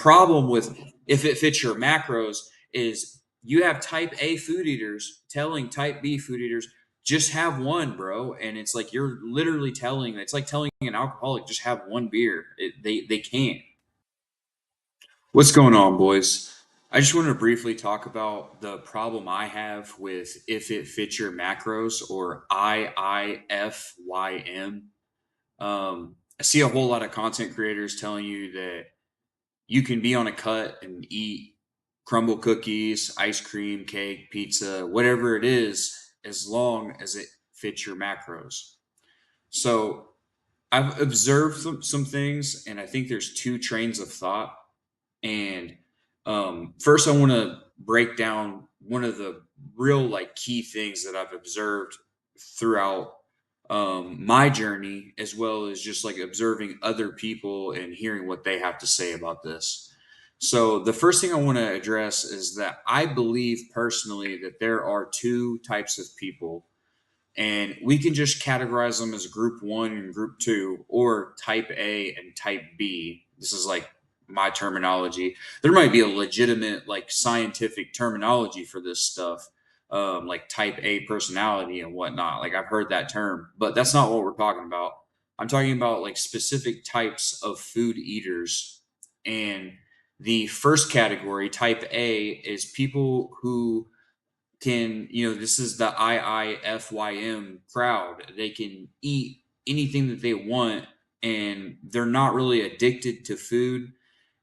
problem with if it fits your macros is you have type A food eaters telling type B food eaters just have one, bro, and it's like you're literally telling. It's like telling an alcoholic just have one beer. They can't. What's going on, boys? I just want to briefly talk about the problem I have with if it fits your macros or IIFYM. I see a whole lot of content creators telling you that you can be on a cut and eat crumble cookies, ice cream, cake, pizza, whatever it is, as long as it fits your macros. So I've observed some things, and I think there's two trains of thought. And first, I want to break down one of the real like key things that I've observed throughout my journey, as well as just like observing other people and hearing what they have to say about this. So the first thing I want to address is that I believe personally that there are two types of people, and we can just categorize them as group one and group two, or type A and type B. This is like my terminology. There might be a legitimate, like, scientific terminology for this stuff, like type A personality and whatnot. Like, I've heard that term, but that's not what we're talking about. I'm talking about like specific types of food eaters. And the first category, type A, is people who can, this is the IIFYM crowd. They can eat anything that they want, and they're not really addicted to food,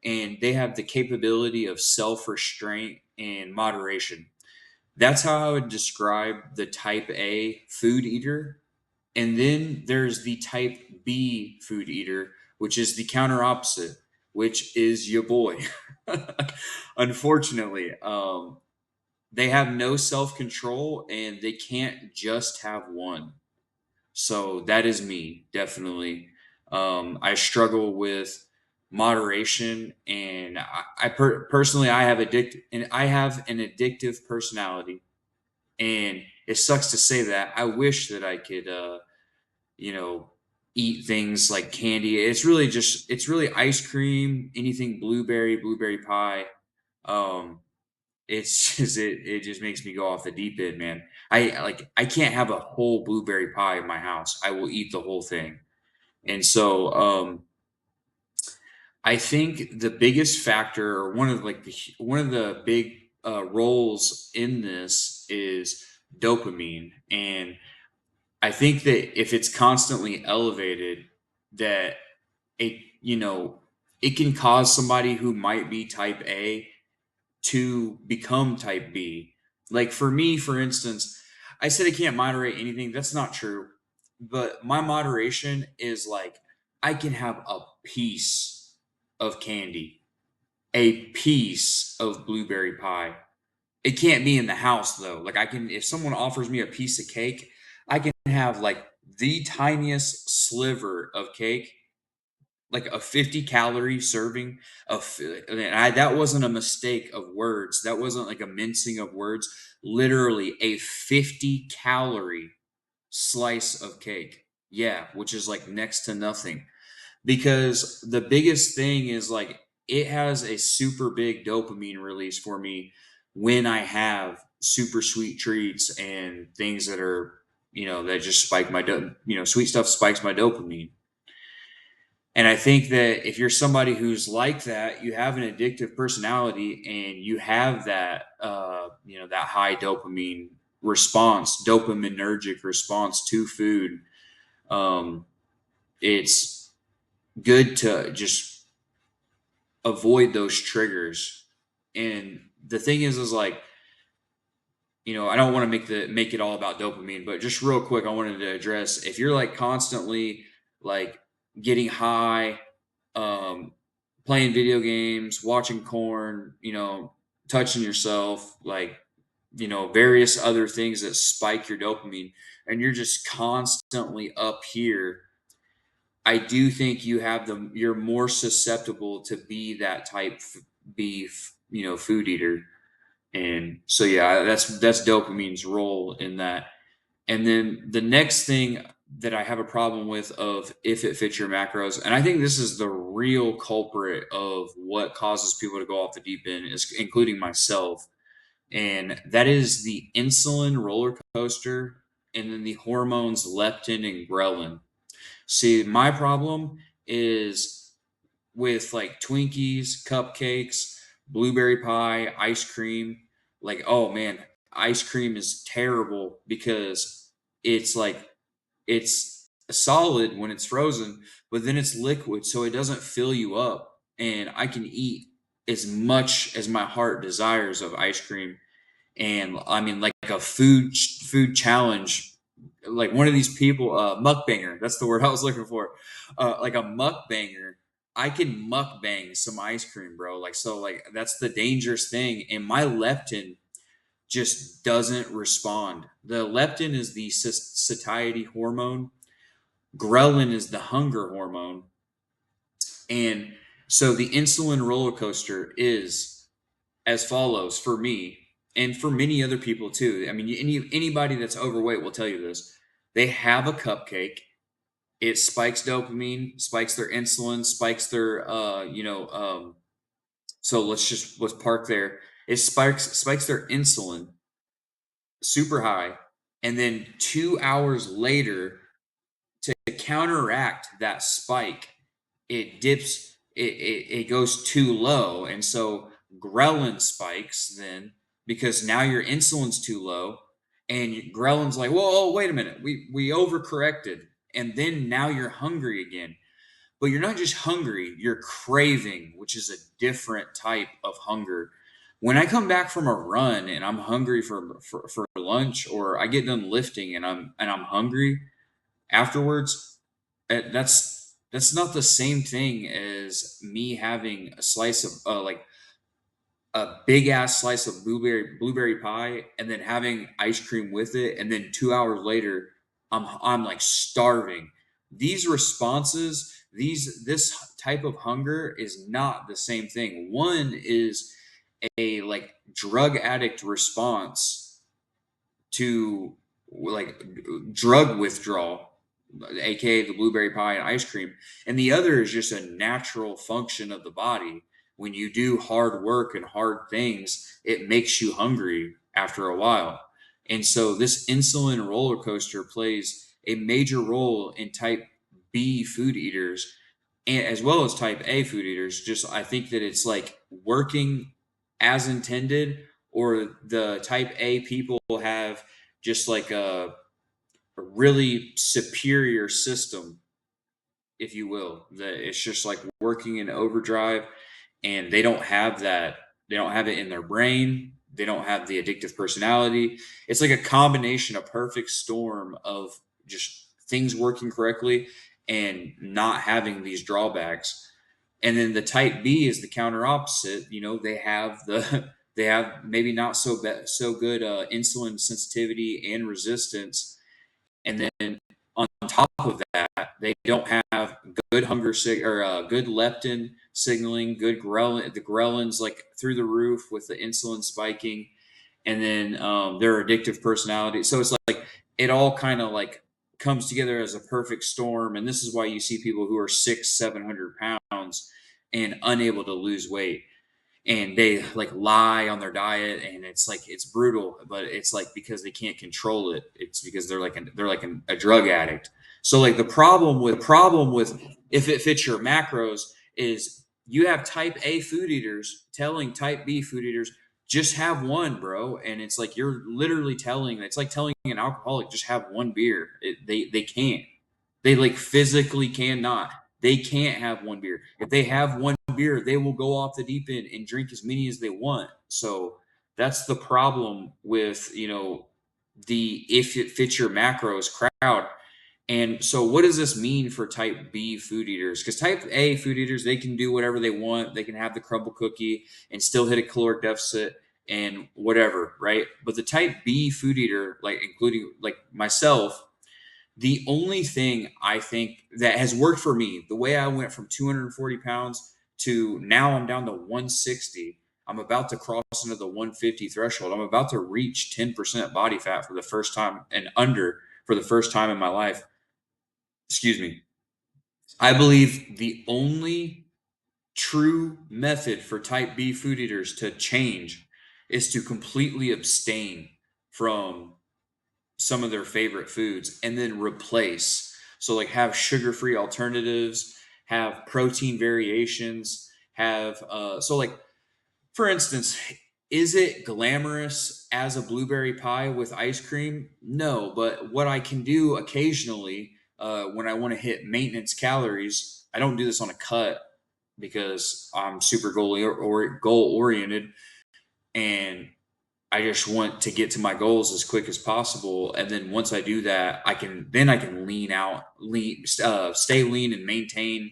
and they have the capability of self restraint and moderation. That's how I would describe the type A food eater. And then there's the type B food eater, which is the counter opposite, which is your boy. Unfortunately, they have no self control and they can't just have one. So that is me, definitely. I struggle with moderation, and personally, I have an addictive personality, and it sucks to say that. I wish that I could, you know, eat things like candy. It's really ice cream, anything blueberry pie. Um, it's just it just makes me go off the deep end, man. I can't have a whole blueberry pie in my house. I will eat the whole thing. And so I think the biggest factor, or one of the big roles in this, is dopamine. And I think that if it's constantly elevated, that it it can cause somebody who might be type A to become type B. Like for me, for instance, I said I can't moderate anything. That's not true. But my moderation is like I can have a piece of candy, a piece of blueberry pie. It can't be in the house though. Like I can, if someone offers me a piece of cake, I can have like the tiniest sliver of cake, like a 50-calorie serving of, and that wasn't a mistake of words. That wasn't like a mincing of words. Literally a 50-calorie slice of cake. Yeah, which is like next to nothing. Because the biggest thing is like it has a super big dopamine release for me when I have super sweet treats and things that are, that just spike my, sweet stuff spikes my dopamine. And I think that if you're somebody who's like that, you have an addictive personality and you have that, that high dopamine response, dopaminergic response to food. Um, it's good to just avoid those triggers. And the thing is like, I don't want to make it all about dopamine, but just real quick, I wanted to address if you're like constantly like getting high, um, playing video games, watching porn, touching yourself, like, various other things that spike your dopamine, and you're just constantly up here. I do think you're more susceptible to be that type B, food eater. And so, yeah, that's dopamine's role in that. And then the next thing that I have a problem with of if it fits your macros. And I think this is the real culprit of what causes people to go off the deep end, is including myself. And that is the insulin roller coaster and then the hormones leptin and ghrelin. See, my problem is with like Twinkies, cupcakes, blueberry pie, ice cream. Like, oh man, ice cream is terrible because it's like it's solid when it's frozen, but then it's liquid, so it doesn't fill you up. And I can eat as much as my heart desires of ice cream. And I mean, like a food challenge, like one of these people, mukbanger. That's the word I was looking for. Like a mukbanger. I can mukbang some ice cream, bro. Like so, like that's the dangerous thing. And my leptin just doesn't respond. The leptin is the satiety hormone. Ghrelin is the hunger hormone. And so the insulin roller coaster is as follows for me and for many other people too. I mean, anybody that's overweight will tell you this. They have a cupcake. It spikes dopamine, spikes their insulin, spikes their so let's park there. It spikes their insulin super high, and then 2 hours later, to counteract that spike, it dips, it goes too low. And so ghrelin spikes then because now your insulin's too low. And ghrelin's like, whoa, wait a minute. We overcorrected. And then now you're hungry again. But you're not just hungry, you're craving, which is a different type of hunger. When I come back from a run and I'm hungry for lunch, or I get done lifting and I'm hungry afterwards, that's not the same thing as me having a slice of like a big ass slice of blueberry pie and then having ice cream with it, and then 2 hours later I'm like starving. These responses, this type of hunger is not the same thing. One is a like drug addict response to like drug withdrawal, aka the blueberry pie and ice cream, and the other is just a natural function of the body. When you do hard work and hard things, it makes you hungry after a while. And so this insulin roller coaster plays a major role in type B food eaters, and as well as type A food eaters. Just I think that it's like working as intended, or the type A people have just like a really superior system, if you will. That it's just like working in overdrive, and they don't have that. They don't have it in their brain. They don't have the addictive personality. It's like a combination, a perfect storm of just things working correctly and not having these drawbacks. And then the type B is the counter opposite. You know, they have the they have maybe not so good insulin sensitivity and resistance, and then on top of that, they don't have good good leptin signaling, good ghrelin. The ghrelin's like through the roof with the insulin spiking, and then their addictive personality. So it's like it all kind of like comes together as a perfect storm. And this is why you see people who are 600-700 pounds and unable to lose weight, and they like lie on their diet, and it's like it's brutal, but it's like because they can't control it. It's because a drug addict. So like the problem with if it fits your macros is you have type A food eaters telling type B food eaters just have one, bro. And it's like you're literally telling, it's like telling an alcoholic just have one beer. They can't. They like physically cannot. They can't have one beer. If they have one beer, they will go off the deep end and drink as many as they want. So that's the problem with, the if it fits your macros crowd. And so what does this mean for type B food eaters? Because type A food eaters, they can do whatever they want. They can have the crumble cookie and still hit a caloric deficit and whatever, right? But the type B food eater, like including like myself, the only thing I think that has worked for me, the way I went from 240 pounds to now I'm down to 160. I'm about to cross into the 150 threshold. I'm about to reach 10% body fat for the first time and under for the first time in my life. excuse me, I believe the only true method for type B food eaters to change is to completely abstain from some of their favorite foods and then replace. So, like, have sugar free alternatives, have protein variations, have, like, for instance, is it glamorous as a blueberry pie with ice cream? No, but what I can do occasionally when I want to hit maintenance calories, I don't do this on a cut because I'm super goal oriented, and I just want to get to my goals as quick as possible. And then once I do that, I can stay lean and maintain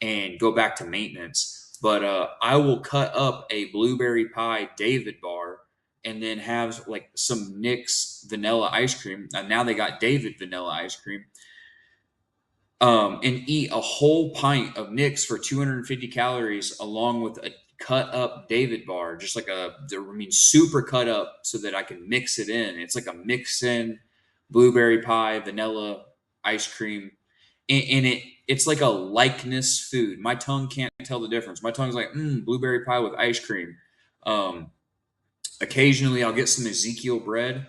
and go back to maintenance. But I will cut up a blueberry pie David bar and then have like some Nick's vanilla ice cream. Now they got David vanilla ice cream, and eat a whole pint of Nick's for 250 calories along with a cut up David bar, just like super cut up so that I can mix it in. It's like a mix in blueberry pie, vanilla ice cream, and it's like a likeness food. My tongue can't tell the difference. My tongue's like, blueberry pie with ice cream. Um, Occasionally, I'll get some Ezekiel bread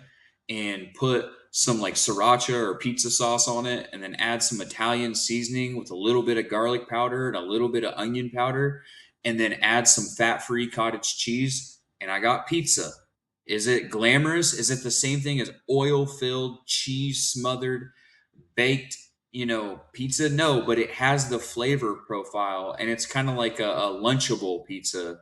and put some like sriracha or pizza sauce on it, and then add some Italian seasoning with a little bit of garlic powder and a little bit of onion powder, and then add some fat free cottage cheese. And I got pizza. Is it glamorous? Is it the same thing as oil filled, cheese smothered baked, pizza? No, but it has the flavor profile, and it's kind of like a lunchable pizza,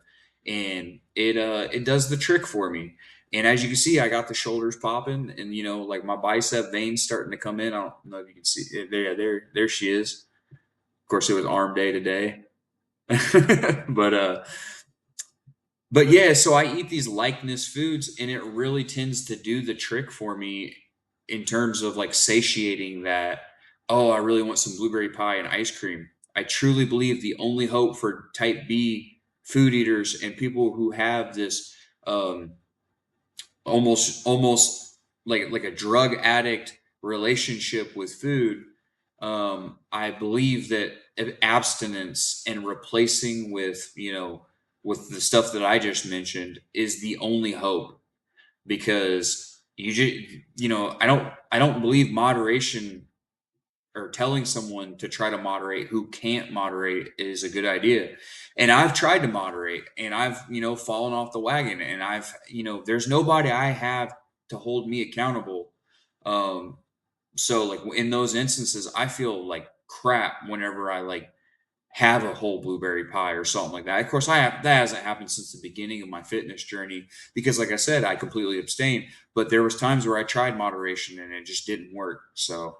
and it does the trick for me. And as you can see, I got the shoulders popping, and like my bicep veins starting to come in. I don't know if you can see it. There she is. Of course, it was arm day today. but yeah, so I eat these likeness foods, and it really tends to do the trick for me in terms of like satiating that. Oh, I really want some blueberry pie and ice cream. I truly believe the only hope for type B food eaters and people who have this um, almost like a drug addict relationship with food. I believe that abstinence and replacing with with the stuff that I just mentioned is the only hope, because I don't believe moderation or telling someone to try to moderate who can't moderate is a good idea. And I've tried to moderate, and I've, fallen off the wagon, and I've, there's nobody I have to hold me accountable. Um, so like in those instances, I feel like crap whenever I like have a whole blueberry pie or something like that. Of course, that hasn't happened since the beginning of my fitness journey because, like I said, I completely abstained. But there was times where I tried moderation and it just didn't work. So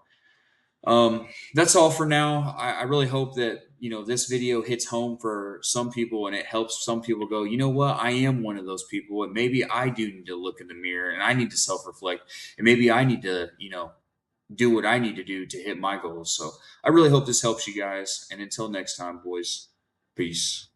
that's all for now. I really hope that this video hits home for some people and it helps some people go, you know what, I am one of those people, and maybe I do need to look in the mirror and I need to self-reflect, and maybe I need to do what I need to do to hit my goals. So I really hope this helps you guys, and until next time, boys, peace.